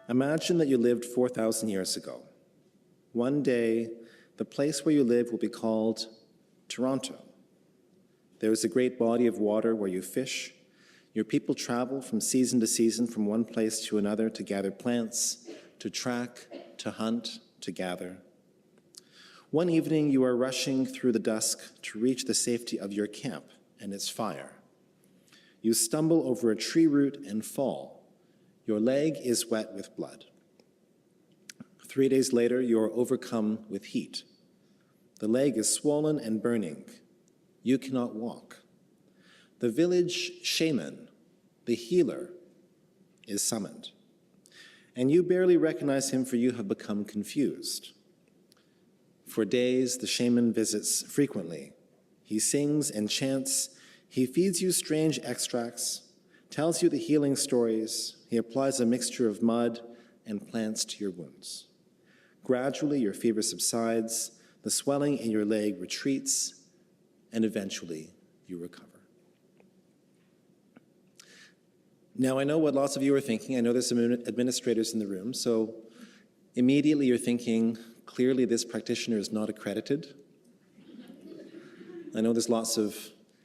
Imagine that you lived 4,000 years ago. One day, the place where you live will be called Toronto. There is a great body of water where you fish. Your people travel from season to season from one place to another to gather plants, to track, to hunt, to gather. One evening, you are rushing through the dusk to reach the safety of your camp and its fire. You stumble over a tree root and fall. Your leg is wet with blood. 3 days later, you are overcome with heat. The leg is swollen and burning. You cannot walk. The village shaman, the healer, is summoned. And you barely recognize him, for you have become confused. For days, the shaman visits frequently. He sings and chants. He feeds you strange extracts, tells you the healing stories. He applies a mixture of mud and plants to your wounds. Gradually, your fever subsides, the swelling in your leg retreats, and eventually, you recover. Now, I know what lots of you are thinking. I know there's some administrators in the room, so immediately you're thinking, clearly this practitioner is not accredited. I know there's lots of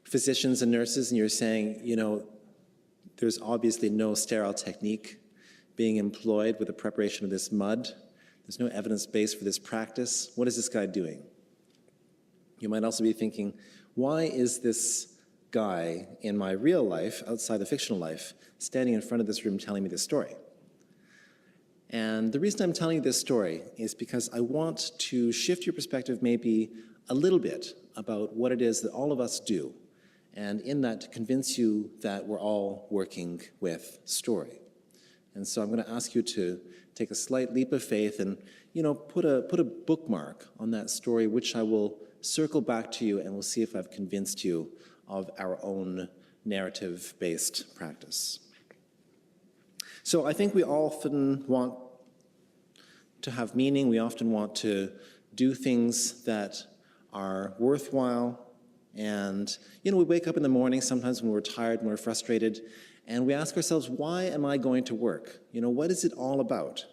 physicians and nurses, and you're saying, you know, there's obviously no sterile technique being employed with the preparation of this mud. There's no evidence base for this practice. What is this guy doing? You might also be thinking, why is this guy in my real life, outside the fictional life, standing in front of this room telling me this story? And the reason I'm telling you this story is because I want to shift your perspective maybe a little bit about what it is that all of us do, and in that to convince you that we're all working with story. And so I'm going to ask you to take a slight leap of faith and, you know, put a bookmark on that story, which I will circle back to you, and we'll see if I've convinced you of our own narrative-based practice. So I think we often want to have meaning. We often want to do things that are worthwhile. And, you know, we wake up in the morning sometimes when we're tired and we're frustrated, and we ask ourselves, why am I going to work? You know, what is it all about?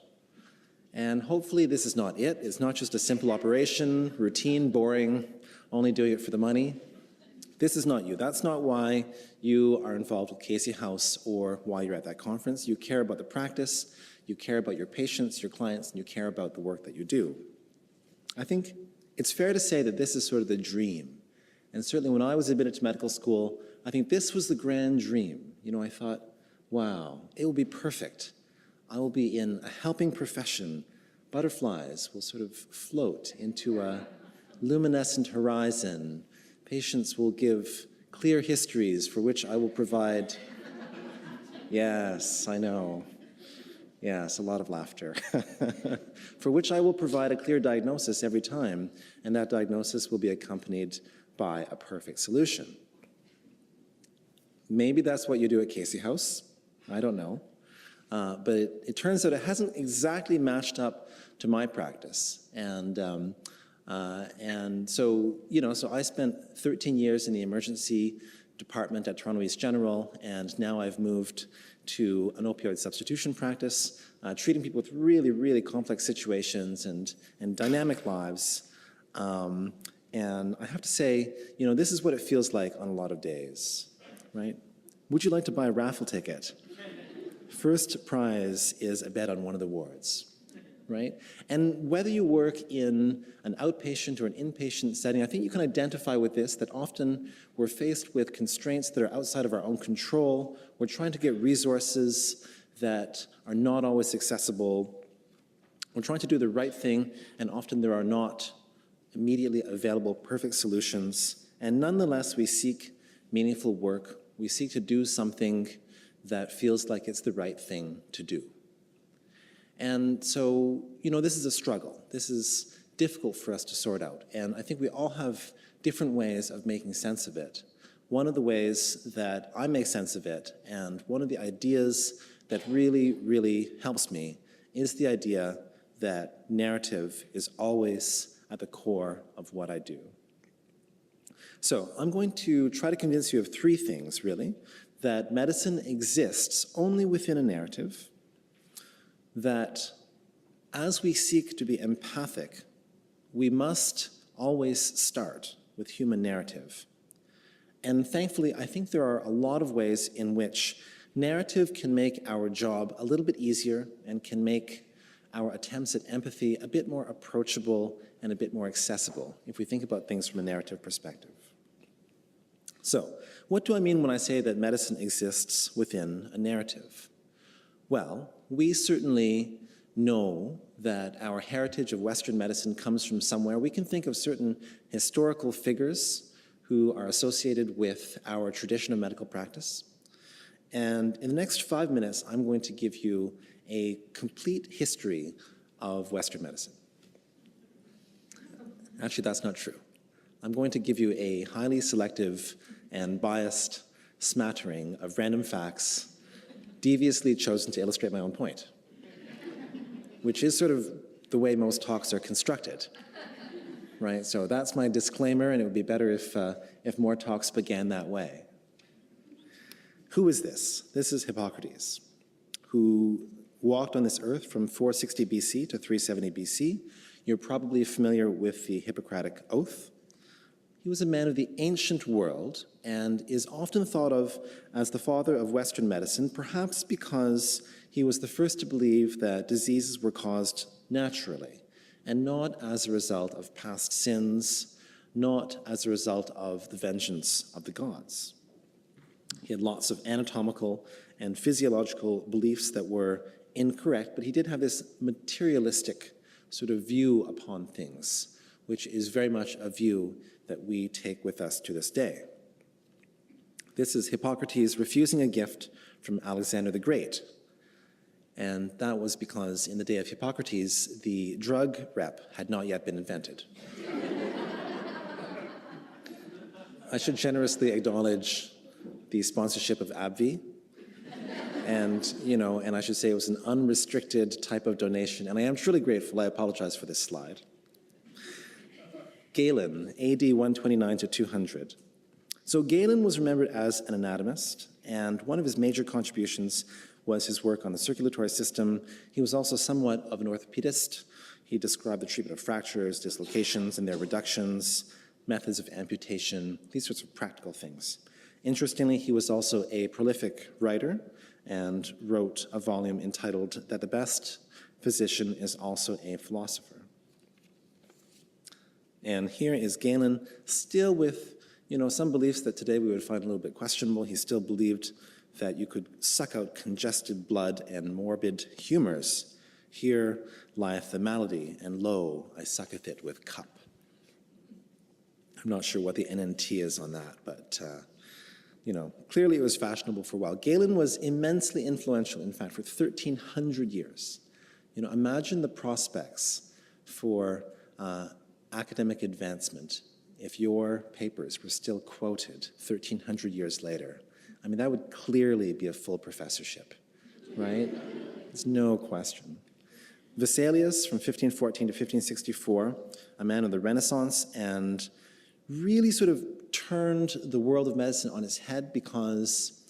And hopefully this is not it. It's not just a simple operation, routine, boring, only doing it for the money. This is not you. That's not why you are involved with Casey House or why you're at that conference. You care about the practice, you care about your patients, your clients, and you care about the work that you do. I think it's fair to say that this is sort of the dream. And certainly when I was admitted to medical school, I think this was the grand dream. You know, I thought, wow, it will be perfect. I will be in a helping profession. Butterflies will sort of float into a luminescent horizon. Patients will give clear histories for which I will provide. Yes, I know. Yes, a lot of laughter. For which I will provide a clear diagnosis every time, and that diagnosis will be accompanied by a perfect solution. Maybe that's what you do at Casey House. I don't know. But it turns out it hasn't exactly matched up to my practice. And so, you know, so I spent 13 years in the emergency department at Toronto East General, and now I've moved to an opioid substitution practice, treating people with really, really complex situations and dynamic lives. And I have to say, you know, this is what it feels like on a lot of days, right? Would you like to buy a raffle ticket? First prize is a bed on one of the wards, right? And whether you work in an outpatient or an inpatient setting, I think you can identify with this, that often we're faced with constraints that are outside of our own control. We're trying to get resources that are not always accessible. We're trying to do the right thing, and often there are not immediately available perfect solutions. And nonetheless, we seek meaningful work. We seek to do something that feels like it's the right thing to do. And so, you know, this is a struggle. This is difficult for us to sort out. And I think we all have different ways of making sense of it. One of the ways that I make sense of it, and one of the ideas that really, really helps me, is the idea that narrative is always at the core of what I do. So I'm going to try to convince you of three things, really: that medicine exists only within a narrative, that as we seek to be empathic, we must always start with human narrative. And thankfully, I think there are a lot of ways in which narrative can make our job a little bit easier and can make our attempts at empathy a bit more approachable and a bit more accessible if we think about things from a narrative perspective. So, what do I mean when I say that medicine exists within a narrative? Well, we certainly know that our heritage of Western medicine comes from somewhere. We can think of certain historical figures who are associated with our tradition of medical practice. And in the next 5 minutes, I'm going to give you a complete history of Western medicine. Actually, that's not true. I'm going to give you a highly selective and biased smattering of random facts deviously chosen to illustrate my own point, which is sort of the way most talks are constructed, right? So that's my disclaimer, and it would be better if more talks began that way. Who is this? This is Hippocrates, who walked on this earth from 460 BC to 370 BC. You're probably familiar with the Hippocratic Oath. He was a man of the ancient world and is often thought of as the father of Western medicine, perhaps because he was the first to believe that diseases were caused naturally and not as a result of past sins, not as a result of the vengeance of the gods. He had lots of anatomical and physiological beliefs that were incorrect, but he did have this materialistic sort of view upon things, which is very much a view that we take with us to this day. This is Hippocrates refusing a gift from Alexander the Great. And that was because in the day of Hippocrates, the drug rep had not yet been invented. I should generously acknowledge the sponsorship of AbbVie. And I should say it was an unrestricted type of donation. And I am truly grateful. I apologize for this slide. Galen, AD 129 to 200. So Galen was remembered as an anatomist, and one of his major contributions was his work on the circulatory system. He was also somewhat of an orthopedist. He described the treatment of fractures, dislocations, and their reductions, methods of amputation, these sorts of practical things. Interestingly, he was also a prolific writer and wrote a volume entitled That the Best Physician is Also a Philosopher. And here is Galen, still with some beliefs that today we would find a little bit questionable. He still believed that you could suck out congested blood and morbid humors. Here lieth the malady, and lo, I sucketh it with cup. I'm not sure what the NNT is on that, but clearly it was fashionable for a while. Galen was immensely influential, in fact, for 1,300 years. Imagine the prospects for academic advancement if your papers were still quoted 1,300 years later. I mean, that would clearly be a full professorship, right? There's no question. Vesalius, from 1514 to 1564, a man of the Renaissance, and really sort of turned the world of medicine on its head because,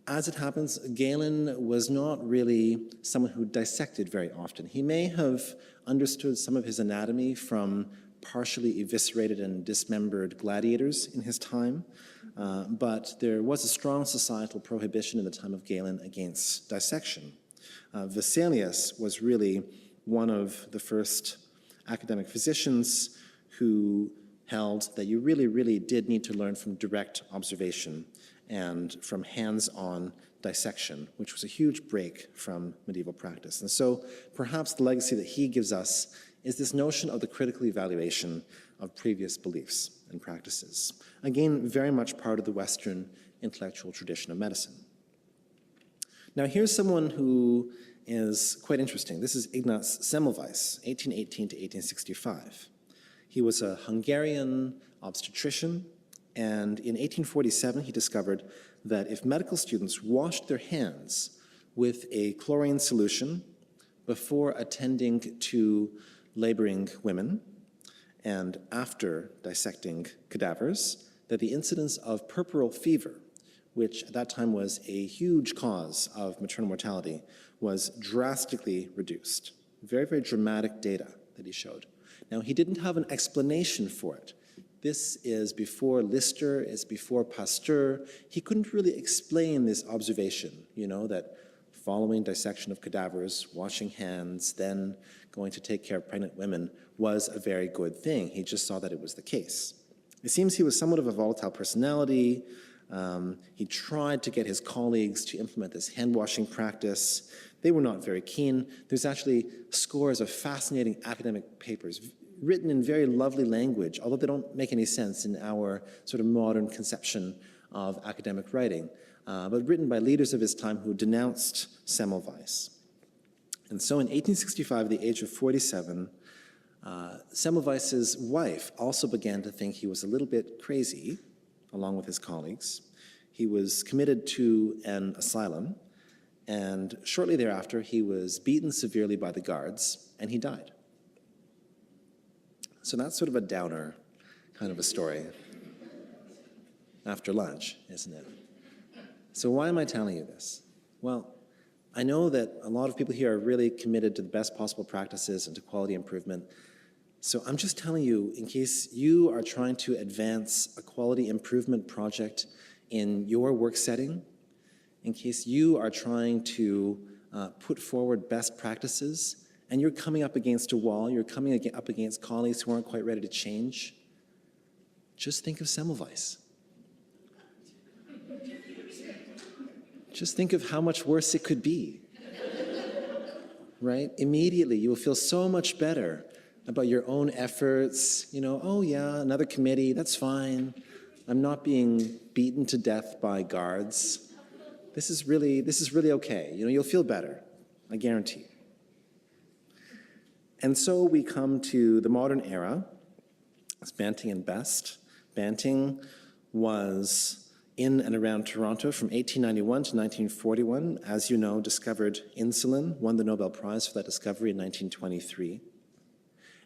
as it happens, Galen was not really someone who dissected very often. He may have understood some of his anatomy from partially eviscerated and dismembered gladiators in his time, but there was a strong societal prohibition in the time of Galen against dissection. Vesalius was really one of the first academic physicians who held that you really, really did need to learn from direct observation and from hands-on dissection, which was a huge break from medieval practice. And so perhaps the legacy that he gives us is this notion of the critical evaluation of previous beliefs and practices. Again, very much part of the Western intellectual tradition of medicine. Now here's someone who is quite interesting. This is Ignaz Semmelweis, 1818 to 1865. He was a Hungarian obstetrician, and in 1847 he discovered that if medical students washed their hands with a chlorine solution before attending to laboring women, and after dissecting cadavers that the incidence of puerperal fever, which at that time was a huge cause of maternal mortality, was drastically reduced. Very, very dramatic data that he showed. Now, he didn't have an explanation for it. This is before Lister, it's before Pasteur. He couldn't really explain this observation, that following dissection of cadavers, washing hands, then going to take care of pregnant women was a very good thing. He just saw that it was the case. It seems he was somewhat of a volatile personality. He tried to get his colleagues to implement this hand-washing practice. They were not very keen. There's actually scores of fascinating academic papers written in very lovely language, although they don't make any sense in our sort of modern conception of academic writing, but written by leaders of his time who denounced Semmelweis. And so in 1865, at the age of 47, Semmelweis's wife also began to think he was a little bit crazy, along with his colleagues. He was committed to an asylum, and shortly thereafter, he was beaten severely by the guards, and he died. So that's sort of a downer kind of a story after lunch, isn't it? So why am I telling you this? Well, I know that a lot of people here are really committed to the best possible practices and to quality improvement. So I'm just telling you, in case you are trying to advance a quality improvement project in your work setting, in case you are trying to put forward best practices, and you're coming up against a wall, you're coming up against colleagues who aren't quite ready to change, just think of Semmelweis. Just think of how much worse it could be, right? Immediately, you will feel so much better about your own efforts. Oh yeah, another committee, that's fine. I'm not being beaten to death by guards. This is really okay. You'll feel better, I guarantee. And so we come to the modern era. It's Banting and Best. Banting was in and around Toronto from 1891 to 1941. As you know, discovered insulin, won the Nobel Prize for that discovery in 1923.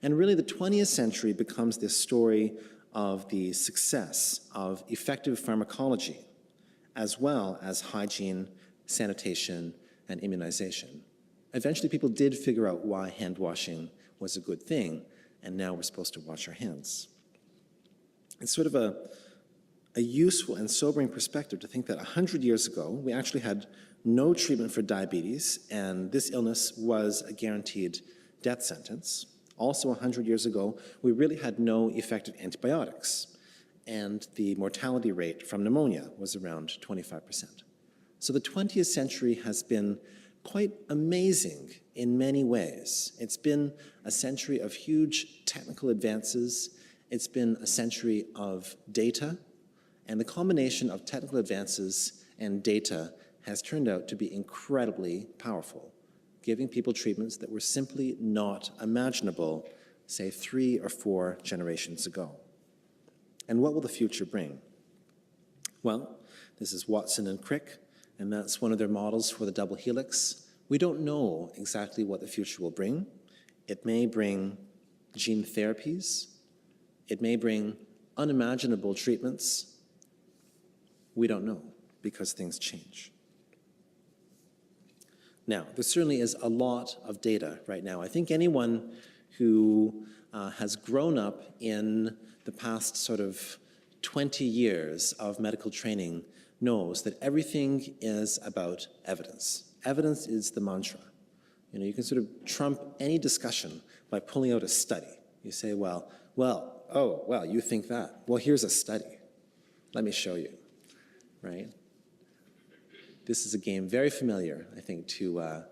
And really the 20th century becomes this story of the success of effective pharmacology, as well as hygiene, sanitation, and immunization. Eventually, people did figure out why hand washing was a good thing, and now we're supposed to wash our hands. It's sort of a useful and sobering perspective to think that 100 years ago, we actually had no treatment for diabetes, and this illness was a guaranteed death sentence. Also, 100 years ago, we really had no effective antibiotics, and the mortality rate from pneumonia was around 25%. So the 20th century has been quite amazing in many ways. It's been a century of huge technical advances. It's been a century of data, and the combination of technical advances and data has turned out to be incredibly powerful, giving people treatments that were simply not imaginable, say 3 or 4 generations ago. And what will the future bring? Well, this is Watson and Crick, and that's one of their models for the double helix. We don't know exactly what the future will bring. It may bring gene therapies. It may bring unimaginable treatments. We don't know, because things change. Now, there certainly is a lot of data right now. I think anyone who has grown up in the past sort of 20 years of medical training knows that everything is about evidence. Evidence is the mantra. You can sort of trump any discussion by pulling out a study. You say, well, you think that. Well, here's a study. Let me show you, right? This is a game very familiar, I think, to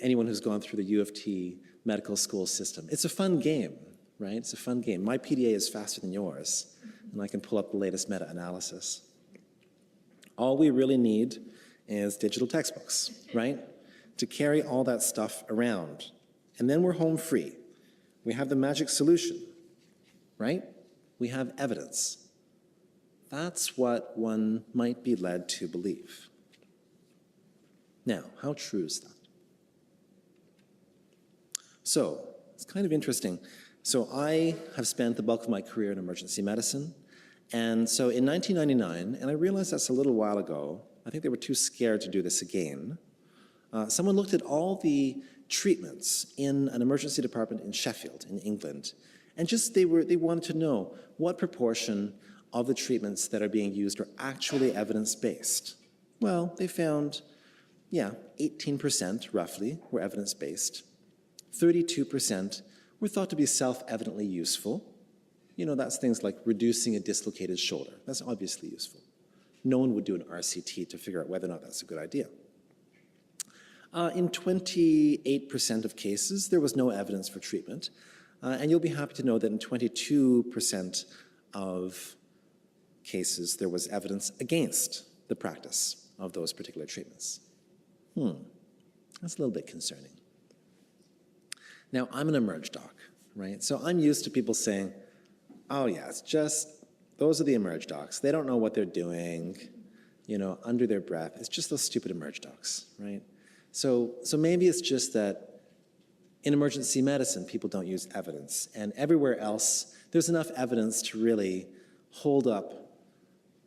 anyone who's gone through the U of T medical school system. It's a fun game, right? It's a fun game. My PDA is faster than yours, and I can pull up the latest meta-analysis. All we really need is digital textbooks, right? To carry all that stuff around. And then we're home free. We have the magic solution, right? We have evidence. That's what one might be led to believe. Now, how true is that? So, it's kind of interesting. So I have spent the bulk of my career in emergency medicine. And so in 1999, and I realized that's a little while ago, I think they were too scared to do this again, someone looked at all the treatments in an emergency department in Sheffield, in England, and just they wanted to know what proportion of the treatments that are being used are actually evidence-based. Well, they found, 18% roughly were evidence-based. 32% were thought to be self-evidently useful. That's things like reducing a dislocated shoulder. That's obviously useful. No one would do an RCT to figure out whether or not that's a good idea. In 28% of cases, there was no evidence for treatment. And you'll be happy to know that in 22% of cases, there was evidence against the practice of those particular treatments. That's a little bit concerning. Now, I'm an emerge doc, right? So I'm used to people saying, oh yeah, it's just, those are the emerge docs. They don't know what they're doing, under their breath. It's just those stupid emerge docs, right? So maybe it's just that in emergency medicine, people don't use evidence. And everywhere else, there's enough evidence to really hold up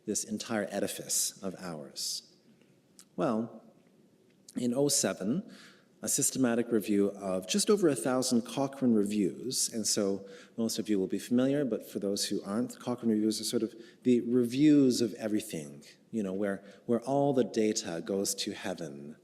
this entire edifice of ours. Well, in 2007, a systematic review of just over 1,000 Cochrane reviews, and so most of you will be familiar, but for those who aren't, Cochrane reviews are sort of the reviews of everything, where all the data goes to heaven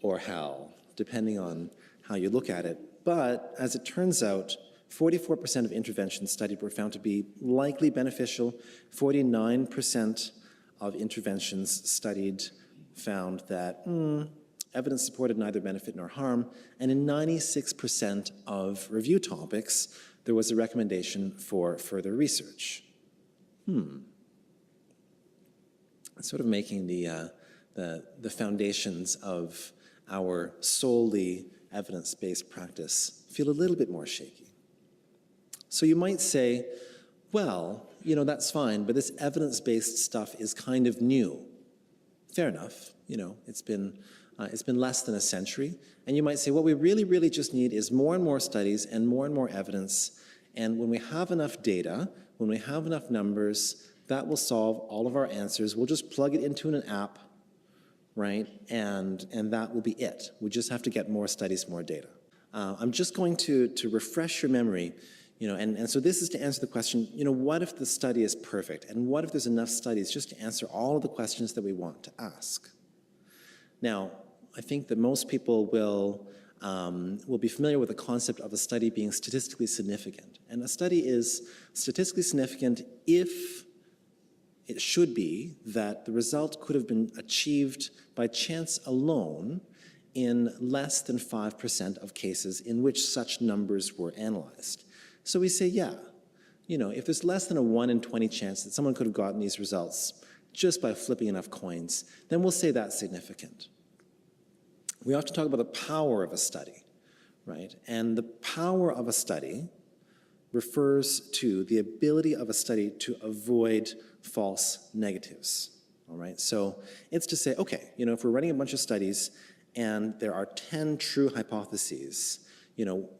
or hell, depending on how you look at it. But as it turns out, 44% of interventions studied were found to be likely beneficial. 49% of interventions studied found that evidence supported neither benefit nor harm. And in 96% of review topics, there was a recommendation for further research. It's sort of making the foundations of our solely evidence-based practice feel a little bit more shaky. So you might say, well, that's fine, but this evidence-based stuff is kind of new. Fair enough, it's been less than a century. And you might say, what we really, really just need is more and more studies and more evidence. And when we have enough data, when we have enough numbers, that will solve all of our answers. We'll just plug it into an app, right? And that will be it. We just have to get more studies, more data. I'm just going to refresh your memory, and so this is to answer the question, what if the study is perfect? And what if there's enough studies just to answer all of the questions that we want to ask? Now, I think that most people will be familiar with the concept of a study being statistically significant. And a study is statistically significant if it should be that the result could have been achieved by chance alone in less than 5% of cases in which such numbers were analyzed. So we say, if there's less than a 1 in 20 chance that someone could have gotten these results just by flipping enough coins, then we'll say that's significant. We often talk about the power of a study, right? And the power of a study refers to the ability of a study to avoid false negatives, all right? So it's to say, okay, if we're running a bunch of studies and there are 10 true hypotheses,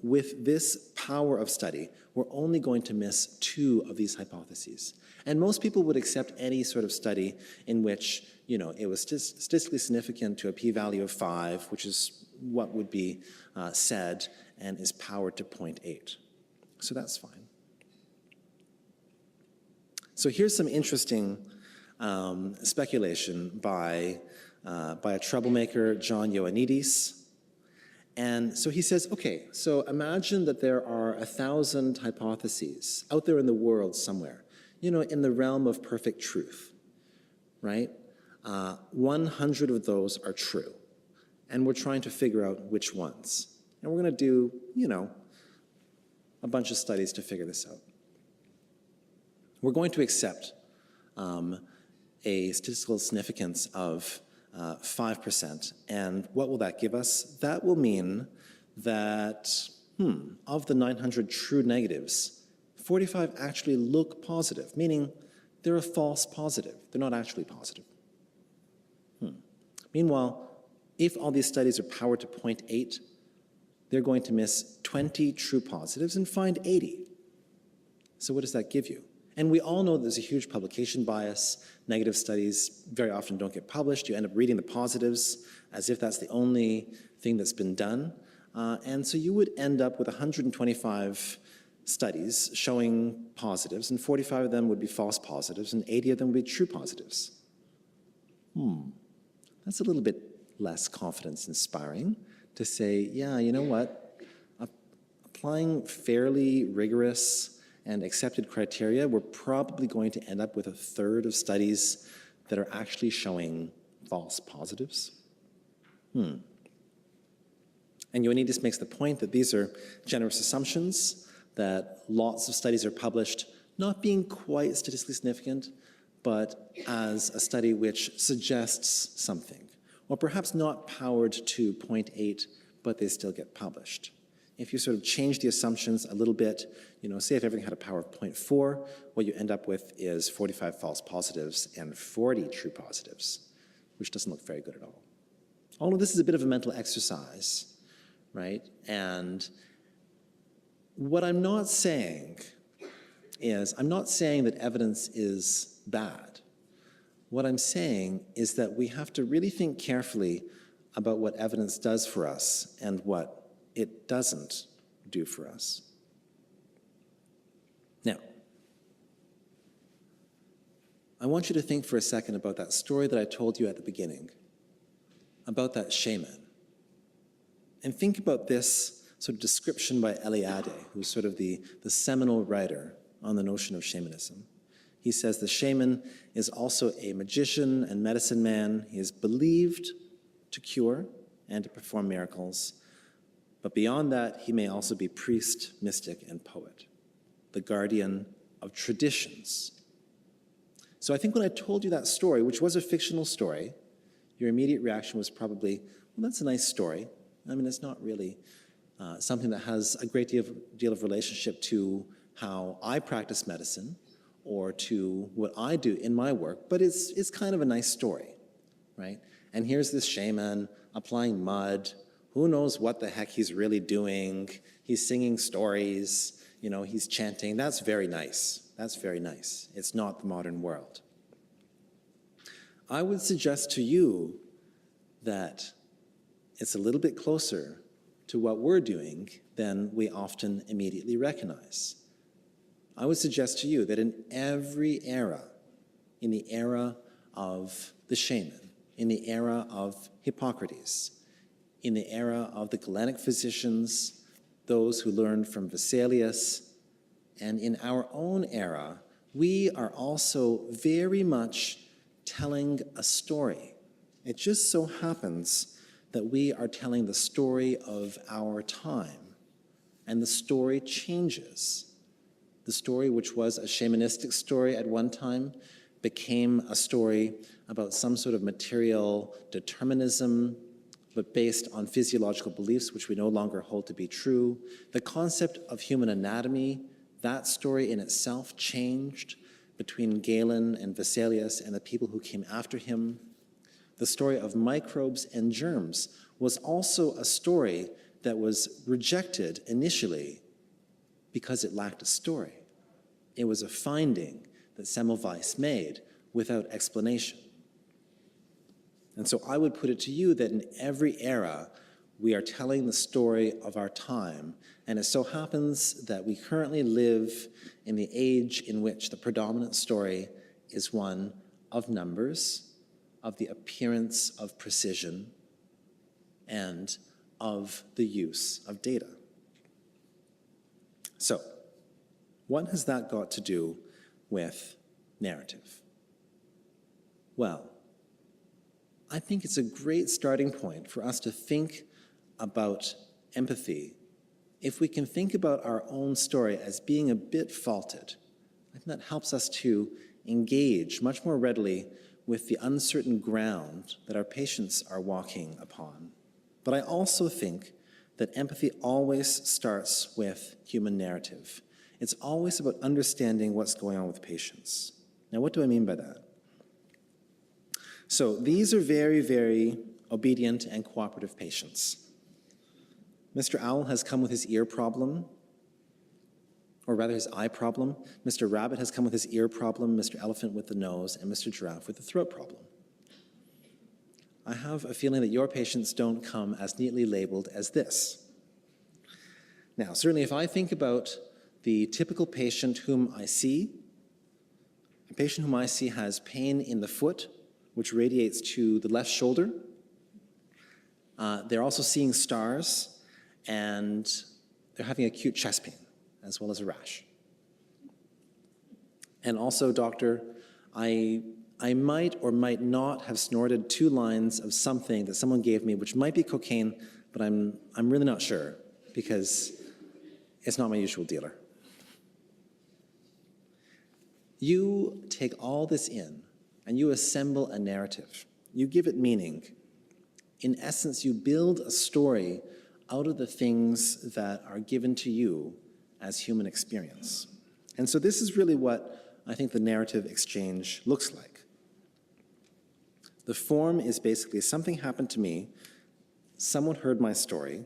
with this power of study, we're only going to miss 2 of these hypotheses. And most people would accept any sort of study in which, it was statistically significant to a p-value of 5, which is what would be said, and is powered to 0.8. So that's fine. So here's some interesting speculation by a troublemaker, John Ioannidis. And so he says, okay, so imagine that there are 1,000 hypotheses out there in the world somewhere, in the realm of perfect truth, right? 100 of those are true. And we're trying to figure out which ones. And we're going to do, a bunch of studies to figure this out. We're going to accept a statistical significance of 5%. And what will that give us? That will mean that, of the 900 true negatives, 45 actually look positive, meaning they're a false positive. They're not actually positive. Meanwhile, if all these studies are powered to 0.8, they're going to miss 20 true positives and find 80. So what does that give you? And we all know there's a huge publication bias. Negative studies very often don't get published. You end up reading the positives as if that's the only thing that's been done. And so you would end up with 125 studies showing positives, and 45 of them would be false positives, and 80 of them would be true positives. That's a little bit less confidence-inspiring to say, yeah, you know what? Applying fairly rigorous and accepted criteria, we're probably going to end up with a third of studies that are actually showing false positives. And Ioannidis makes the point that these are generous assumptions, that lots of studies are published not being quite statistically significant, but as a study which suggests something, or perhaps not powered to 0.8, but they still get published. If you sort of change the assumptions a little bit, say if everything had a power of 0.4, what you end up with is 45 false positives and 40 true positives, which doesn't look very good at all. All of this is a bit of a mental exercise, right? And what I'm not saying is, I'm not saying that evidence is bad. What I'm saying is that we have to really think carefully about what evidence does for us and what it doesn't do for us. Now, I want you to think for a second about that story that I told you at the beginning, about that shaman. And think about this sort of description by Eliade, who's sort of the seminal writer on the notion of shamanism. He says the shaman is also a magician and medicine man. He is believed to cure and to perform miracles. But beyond that, he may also be priest, mystic, and poet, the guardian of traditions. So I think when I told you that story, which was a fictional story, your immediate reaction was probably, well, that's a nice story. I mean, it's not really something that has a great deal of relationship to how I practice medicine or to what I do in my work, but it's kind of a nice story, right? And here's this shaman applying mud. Who knows what the heck he's really doing? He's singing stories, he's chanting. That's very nice. That's very nice. It's not the modern world. I would suggest to you that it's a little bit closer to what we're doing than we often immediately recognize. I would suggest to you that in every era, in the era of the shaman, in the era of Hippocrates, in the era of the Galenic physicians, those who learned from Vesalius, and in our own era, we are also very much telling a story. It just so happens that we are telling the story of our time, and the story changes. The story, which was a shamanistic story at one time, became a story about some sort of material determinism, but based on physiological beliefs which we no longer hold to be true. The concept of human anatomy, that story in itself changed between Galen and Vesalius and the people who came after him. The story of microbes and germs was also a story that was rejected initially because it lacked a story. It was a finding that Semmelweis made without explanation. And so I would put it to you that in every era, we are telling the story of our time. And it so happens that we currently live in the age in which the predominant story is one of numbers, of the appearance of precision, and of the use of data. So, what has that got to do with narrative? Well, I think it's a great starting point for us to think about empathy. If we can think about our own story as being a bit faulted, I think that helps us to engage much more readily with the uncertain ground that our patients are walking upon. But I also think that empathy always starts with human narrative. It's always about understanding what's going on with patients. Now, what do I mean by that? So these are very, very obedient and cooperative patients. Mr. Owl has come with his ear problem, or rather his eye problem. Mr. Rabbit has come with his ear problem, Mr. Elephant with the nose, and Mr. Giraffe with the throat problem. I have a feeling that your patients don't come as neatly labeled as this. Now, certainly if I think about the typical patient whom I see, a patient whom I see has pain in the foot, which radiates to the left shoulder. They're also seeing stars, and they're having acute chest pain, as well as a rash. And also, doctor, I might or might not have snorted 2 lines of something that someone gave me, which might be cocaine, but I'm really not sure, because it's not my usual dealer. You take all this in, and you assemble a narrative. You give it meaning. In essence, you build a story out of the things that are given to you as human experience. And so this is really what I think the narrative exchange looks like. The form is basically something happened to me, someone heard my story,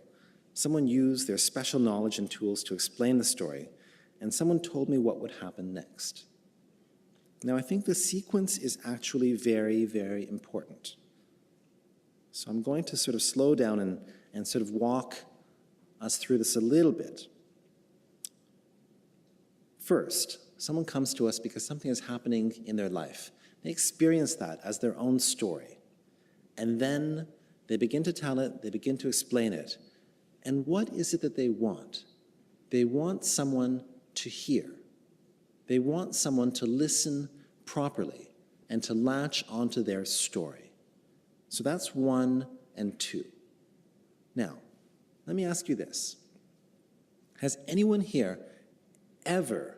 someone used their special knowledge and tools to explain the story, and someone told me what would happen next. Now, I think the sequence is actually very, very important. So I'm going to sort of slow down and sort of walk us through this a little bit. First, someone comes to us because something is happening in their life. They experience that as their own story. And then they begin to tell it, they begin to explain it. And what is it that they want? They want someone to hear. They want someone to listen properly and to latch onto their story. So that's 1 and 2. Now, let me ask you this. Has anyone here ever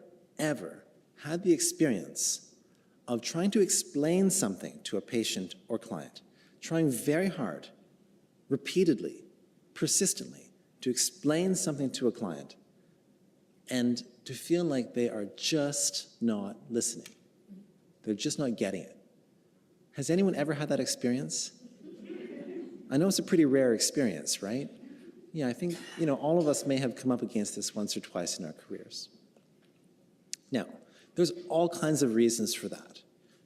had the experience of trying to explain something to a patient or client, trying very hard, repeatedly, persistently, to explain something to a client, and to feel like they are just not listening? They're just not getting it. Has anyone ever had that experience? I know it's a pretty rare experience, right? Yeah, I think, all of us may have come up against this once or twice in our careers. Now, there's all kinds of reasons for that,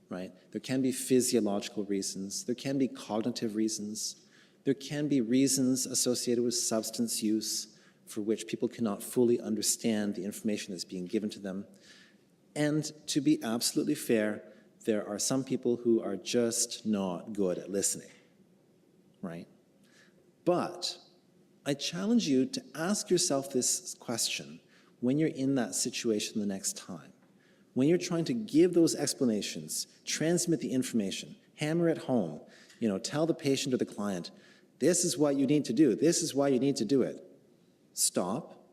right? There can be physiological reasons. There can be cognitive reasons. There can be reasons associated with substance use for which people cannot fully understand the information that's being given to them. And to be absolutely fair, there are some people who are just not good at listening, right? But I challenge you to ask yourself this question when you're in that situation the next time. When you're trying to give those explanations, transmit the information, hammer it home, tell the patient or the client, this is what you need to do, this is why you need to do it. Stop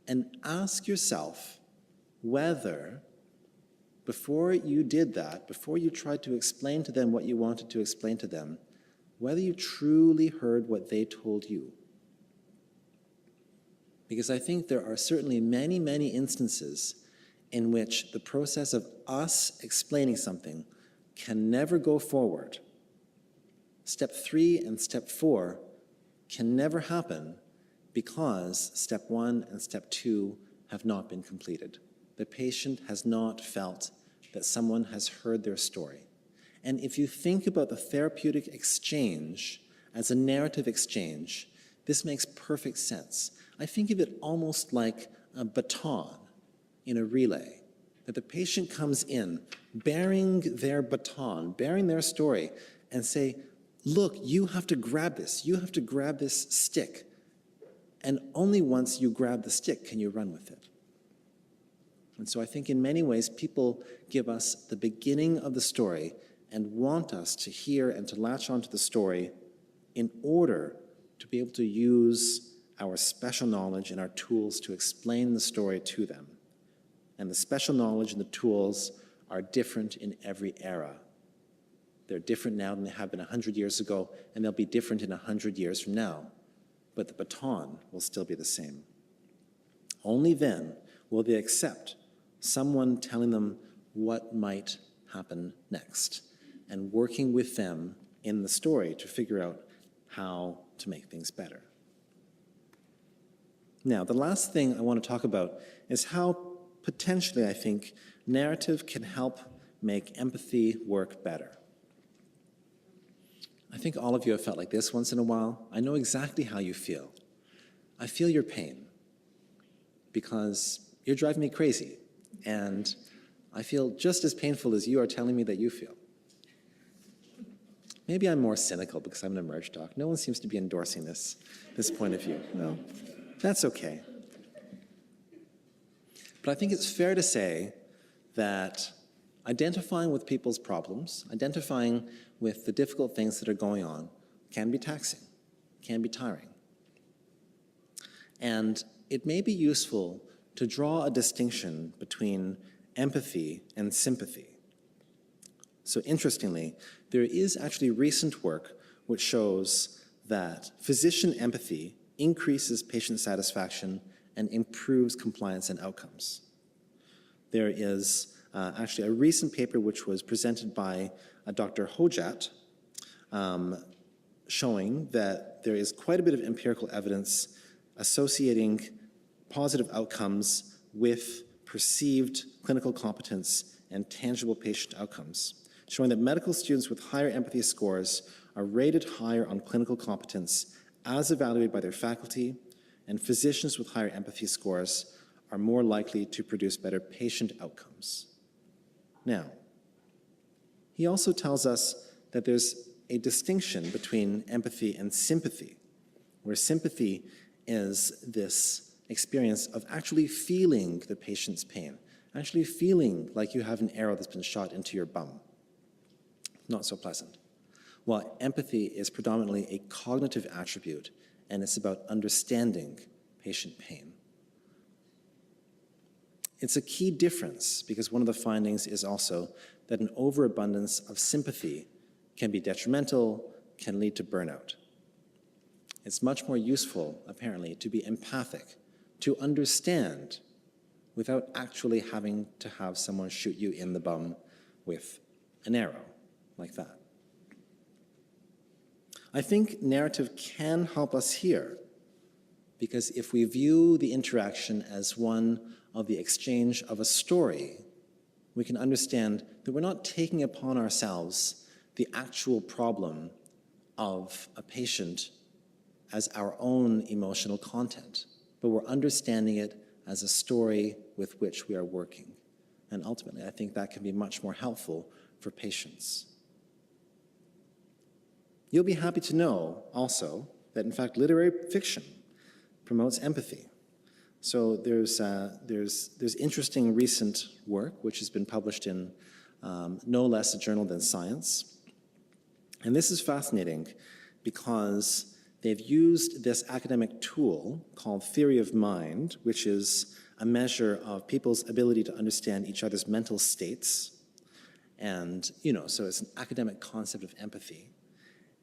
and ask yourself whether, before you did that, before you tried to explain to them what you wanted to explain to them, whether you truly heard what they told you. Because I think there are certainly many, many instances in which the process of us explaining something can never go forward. Step 3 and step 4 can never happen because step 1 and step 2 have not been completed. The patient has not felt that someone has heard their story. And if you think about the therapeutic exchange as a narrative exchange, this makes perfect sense. I think of it almost like a baton in a relay, that the patient comes in bearing their baton, bearing their story, and say, look, you have to grab this. You have to grab this stick. And only once you grab the stick can you run with it. And so I think in many ways, people give us the beginning of the story and want us to hear and to latch onto the story in order to be able to use our special knowledge and our tools to explain the story to them. And the special knowledge and the tools are different in every era. They're different now than they have been 100 years ago, and they'll be different in 100 years from now. But the baton will still be the same. Only then will they accept someone telling them what might happen next and working with them in the story to figure out how to make things better. Now, the last thing I want to talk about is how potentially, I think, narrative can help make empathy work better. I think all of you have felt like this once in a while. I know exactly how you feel. I feel your pain because you're driving me crazy, and I feel just as painful as you are telling me that you feel. Maybe I'm more cynical because I'm an emerge doc. No one seems to be endorsing this point of view. No, that's okay. But I think it's fair to say that identifying with people's problems, identifying with the difficult things that are going on, can be taxing, can be tiring. And it may be useful to draw a distinction between empathy and sympathy. So interestingly, there is actually recent work which shows that physician empathy increases patient satisfaction and improves compliance and outcomes. There is actually a recent paper which was presented by Dr. Hojat showing that there is quite a bit of empirical evidence associating positive outcomes with perceived clinical competence and tangible patient outcomes, showing that medical students with higher empathy scores are rated higher on clinical competence as evaluated by their faculty, and physicians with higher empathy scores are more likely to produce better patient outcomes. Now, he also tells us that there's a distinction between empathy and sympathy, where sympathy is this experience of actually feeling the patient's pain, actually feeling like you have an arrow that's been shot into your bum. Not so pleasant. While empathy is predominantly a cognitive attribute, and it's about understanding patient pain. It's a key difference because one of the findings is also that an overabundance of sympathy can be detrimental, can lead to burnout. It's much more useful, apparently, to be empathic, to understand without actually having to have someone shoot you in the bum with an arrow like that. I think narrative can help us here because if we view the interaction as one of the exchange of a story, we can understand that we're not taking upon ourselves the actual problem of a patient as our own emotional content, but we're understanding it as a story with which we are working. And ultimately, I think that can be much more helpful for patients. You'll be happy to know also that, in fact, literary fiction promotes empathy. So there's interesting recent work which has been published in no less a journal than Science. And this is fascinating because they've used this academic tool called theory of mind, which is a measure of people's ability to understand each other's mental states. And, so it's an academic concept of empathy.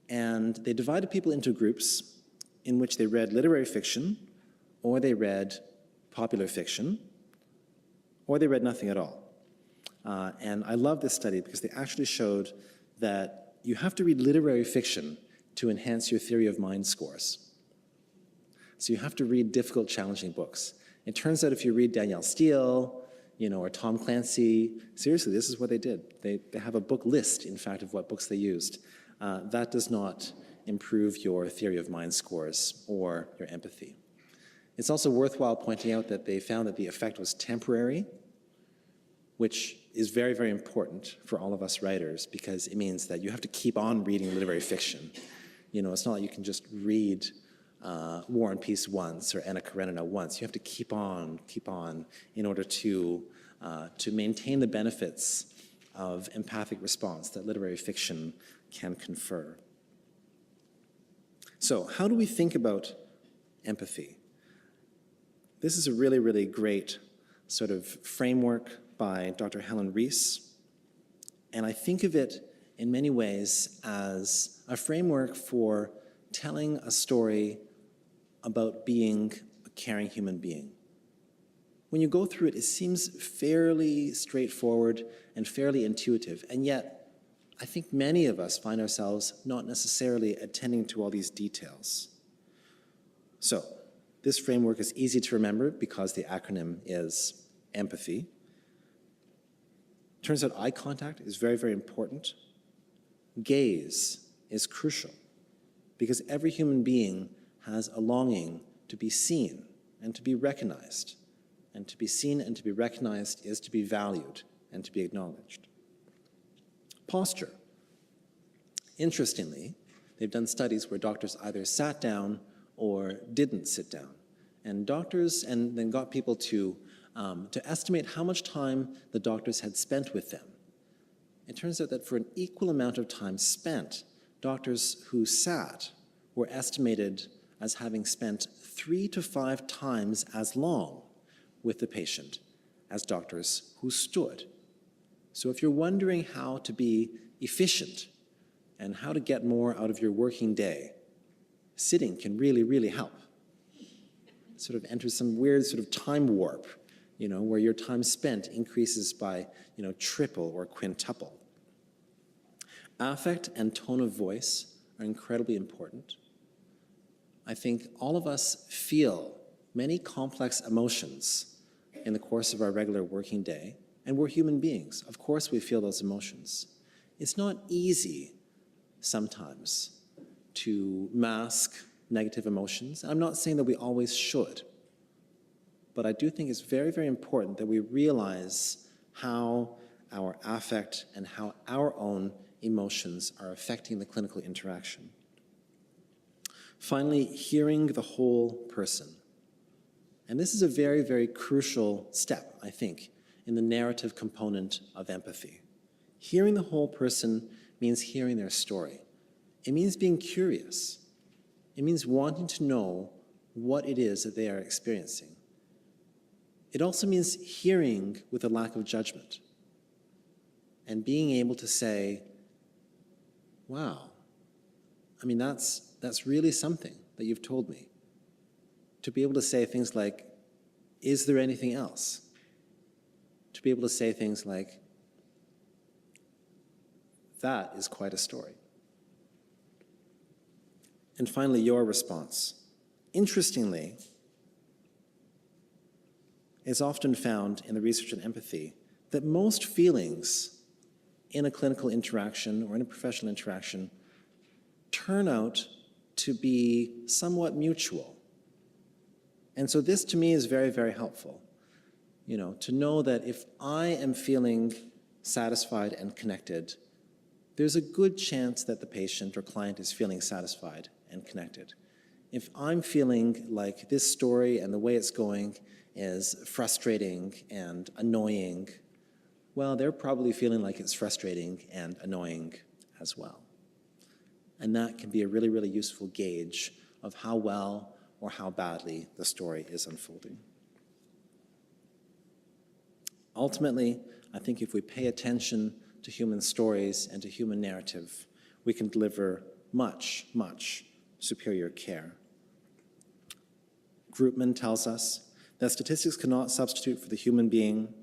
And they divided people into groups in which they read literary fiction, or they read popular fiction, or they read nothing at all. And I love this study because they actually showed that you have to read literary fiction to enhance your theory of mind scores. So you have to read difficult, challenging books. It turns out if you read Danielle Steele, or Tom Clancy, seriously, this is what they did. They have a book list, in fact, of what books they used. That does not improve your theory of mind scores or your empathy. It's also worthwhile pointing out that they found that the effect was temporary, which is very, very important for all of us writers because it means that you have to keep on reading literary fiction. It's not like you can just read War and Peace once or Anna Karenina once. You have to keep on in order to maintain the benefits of empathic response that literary fiction can confer. So how do we think about empathy? This is a really, really great sort of framework by Dr. Helen Rees, and I think of it in many ways as a framework for telling a story about being a caring human being. When you go through it, it seems fairly straightforward and fairly intuitive, and yet I think many of us find ourselves not necessarily attending to all these details. So, This framework is easy to remember because the acronym is empathy. Turns out eye contact is very, very important. Gaze is crucial because every human being has a longing to be seen and to be recognized. And to be seen and to be recognized is to be valued and to be acknowledged. Posture. Interestingly, they've done studies where doctors either sat down or didn't sit down. And doctors, and then got people to estimate how much time the doctors had spent with them. It turns out that for an equal amount of time spent, doctors who sat were estimated as having spent 3 to 5 times as long with the patient as doctors who stood. So if you're wondering how to be efficient and how to get more out of your working day, sitting can really, really help. Sort of enters some weird sort of time warp, where your time spent increases by, triple or quintuple. Affect and tone of voice are incredibly important. I think all of us feel many complex emotions in the course of our regular working day, and we're human beings. Of course we feel those emotions. It's not easy sometimes to mask negative emotions. I'm not saying that we always should, but I do think it's very, very important that we realize how our affect and how our own emotions are affecting the clinical interaction. Finally, hearing the whole person. And this is a very, very crucial step, I think, in the narrative component of empathy. Hearing the whole person means hearing their story. It means being curious. It means wanting to know what it is that they are experiencing. It also means hearing with a lack of judgment and being able to say, wow, that's really something that you've told me. To be able to say things like, is there anything else? To be able to say things like, that is quite a story. And finally, your response. Interestingly, it's often found in the research on empathy that most feelings in a clinical interaction or in a professional interaction turn out to be somewhat mutual. And so this to me is very, very helpful. To know that if I am feeling satisfied and connected, there's a good chance that the patient or client is feeling satisfied and connected. If I'm feeling like this story and the way it's going is frustrating and annoying, well, they're probably feeling like it's frustrating and annoying as well. And that can be a really, really useful gauge of how well or how badly the story is unfolding. Ultimately, I think if we pay attention to human stories and to human narrative, we can deliver much, much superior care. Groupman tells us that statistics cannot substitute for the human being.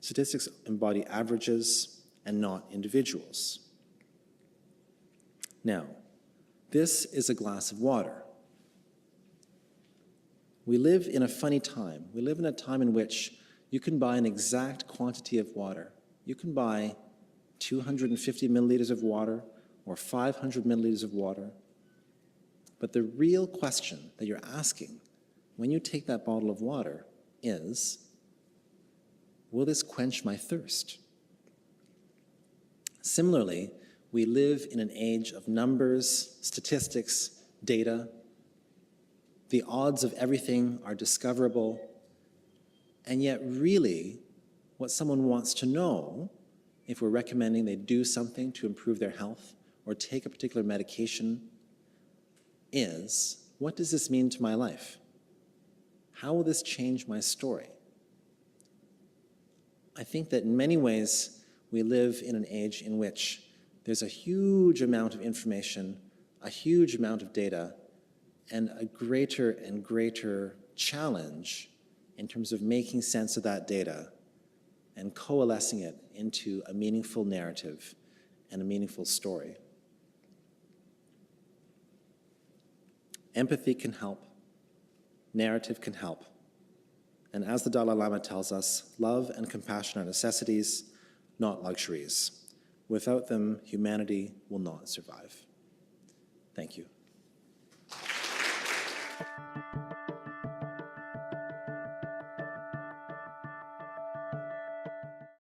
Statistics embody averages and not individuals. Now, this is a glass of water. We live in a funny time. We live in a time in which you can buy an exact quantity of water. You can buy 250 milliliters of water or 500 milliliters of water. But the real question that you're asking when you take that bottle of water is, will this quench my thirst? Similarly, we live in an age of numbers, statistics, data. The odds of everything are discoverable, and yet really what someone wants to know, if we're recommending they do something to improve their health or take a particular medication, is, what does this mean to my life? How will this change my story? I think that in many ways we live in an age in which there's a huge amount of information, a huge amount of data, and a greater and greater challenge in terms of making sense of that data and coalescing it into a meaningful narrative and a meaningful story. Empathy can help. narrative can help. And as the Dalai Lama tells us, love and compassion are necessities, not luxuries. Without them, humanity will not survive. Thank you.